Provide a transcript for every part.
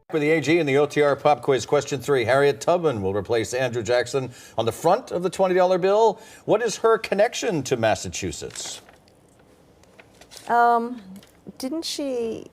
For the AG and the OTR Pop Quiz, question 3. Harriet Tubman will replace Andrew Jackson on the front of the $20 bill. What is her connection to Massachusetts? Didn't she,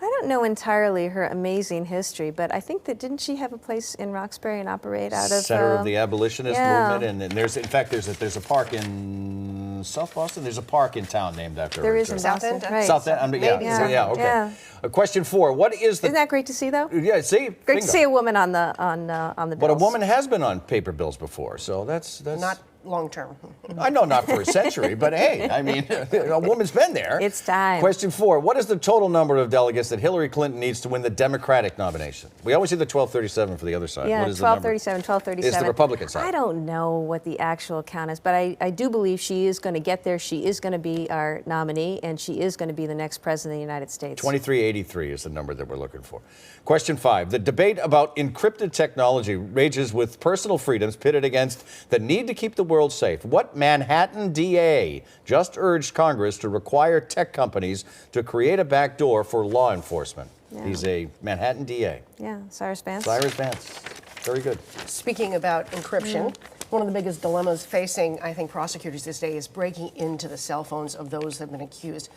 I don't know entirely her amazing history, but I think that, didn't she have a place in Roxbury and operate out of? Center of the abolitionist movement, and there's, in fact, there's a park in South Boston. There's a park in town named after her. There is in Boston, right? South End, yeah, okay. Yeah. Question 4. What is the? Isn't that great to see, though? Yeah, see, Great bingo. to see a woman on the bills. But a woman has been on paper bills before, so that's not long term. I know, not for a century, but hey, I mean, a woman's been there. It's time. Question 4. What is the total number of delegates that Hillary Clinton needs to win the Democratic nomination? We always see the 1237 for the other side. Yeah, What is the number? 1237. Is the Republican side. I don't know what the actual count is, but I do believe she is going to get there. She is going to be our nominee, and she is going to be the next president of the United States. 2383 is the number that we're looking for. Question 5. The debate about encrypted technology rages with personal freedoms pitted against the need to keep the world safe. What Manhattan DA just urged Congress to require tech companies to create a backdoor for law enforcement? Yeah. He's a Manhattan DA. Yeah, Cyrus Vance. Cyrus Vance. Very good. Speaking about encryption, one of the biggest dilemmas facing, I think, prosecutors this day is breaking into the cell phones of those that have been accused.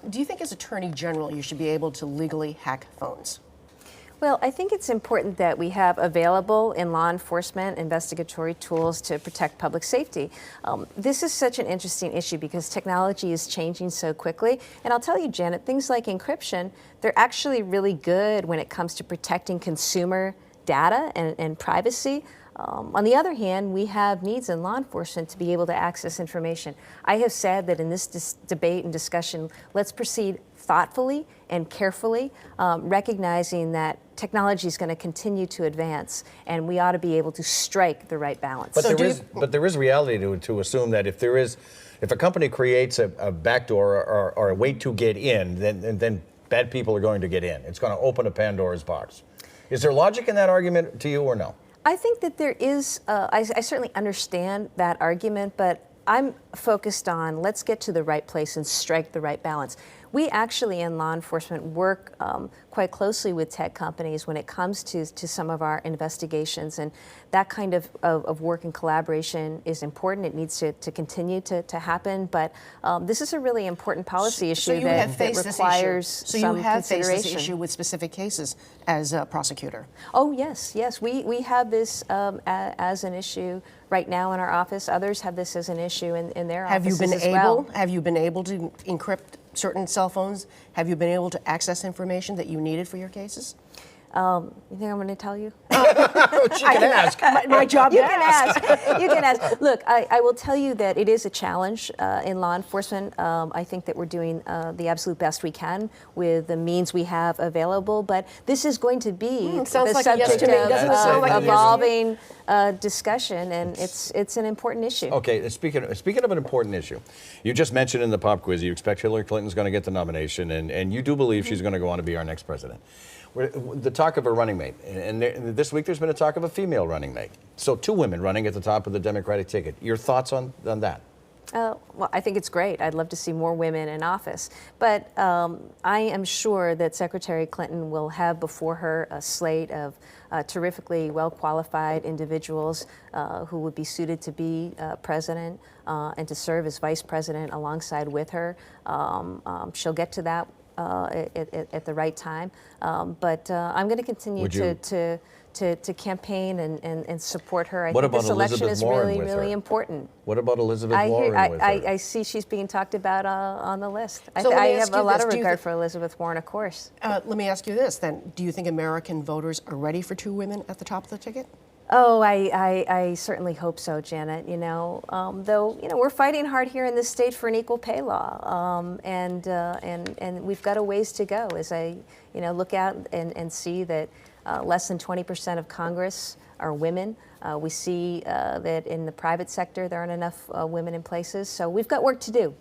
Do you think as Attorney General you should be able to legally hack phones? Well, I think it's important that we have available in law enforcement investigatory tools to protect public safety. This is such an interesting issue because technology is changing so quickly. And I'll tell you, Janet, things like encryption, they're actually really good when it comes to protecting consumer data and privacy. On the other hand, we have needs in law enforcement to be able to access information. I have said that in this debate and discussion, let's proceed thoughtfully and carefully, recognizing that technology is going to continue to advance, and we ought to be able to strike the right balance. But there is reality to assume that if a company creates a backdoor or a way to get in, then bad people are going to get in. It's going to open a Pandora's box. Is there logic in that argument to you or no? I think that there is, I certainly understand that argument, but I'm focused on let's get to the right place and strike the right balance. We actually in law enforcement work quite closely with tech companies when it comes to some of our investigations, and that kind of work and collaboration is important. It needs to continue to happen, but this is a really important policy issue that requires some consideration. So you have faced this issue with specific cases as a prosecutor? Oh, yes. We have this as an issue right now in our office. Others have this as an issue in their offices as well. Have you been able to encrypt certain cell phones? Have you been able to access information that you needed for your cases? You think I'm going to tell you? She can ask. My job You can ask. You can ask. Look, I will tell you that it is a challenge in law enforcement. I think that we're doing the absolute best we can with the means we have available, but this is going to be the subject of evolving discussion, and it's an important issue. Okay, speaking of an important issue, you just mentioned in the pop quiz you expect Hillary Clinton's going to get the nomination, and you do believe she's going to go on to be our next president. The talk of a running mate, and this week there's been a talk of a female running mate. So 2 women running at the top of the Democratic ticket. Your thoughts on that? Well, I think it's great. I'd love to see more women in office. But I am sure that Secretary Clinton will have before her a slate of terrifically well-qualified individuals who would be suited to be president and to serve as vice president alongside with her. She'll get to that at the right time. But I'm going to continue to campaign and support her. I think this election is really important. What about Elizabeth Warren with her? I see she's being talked about on the list. I have a lot of regard for Elizabeth Warren, of course. Let me ask you this then. Do you think American voters are ready for 2 women at the top of the ticket? Oh, I certainly hope so, Janet. Though we're fighting hard here in this state for an equal pay law, and we've got a ways to go. As I look out and see that less than 20% of Congress are women. We see that in the private sector there aren't enough women in places. So we've got work to do.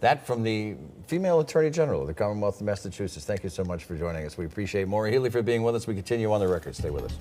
That from the female Attorney General of the Commonwealth of Massachusetts. Thank you so much for joining us. We appreciate Maura Healey for being with us. We continue on the record. Stay with us.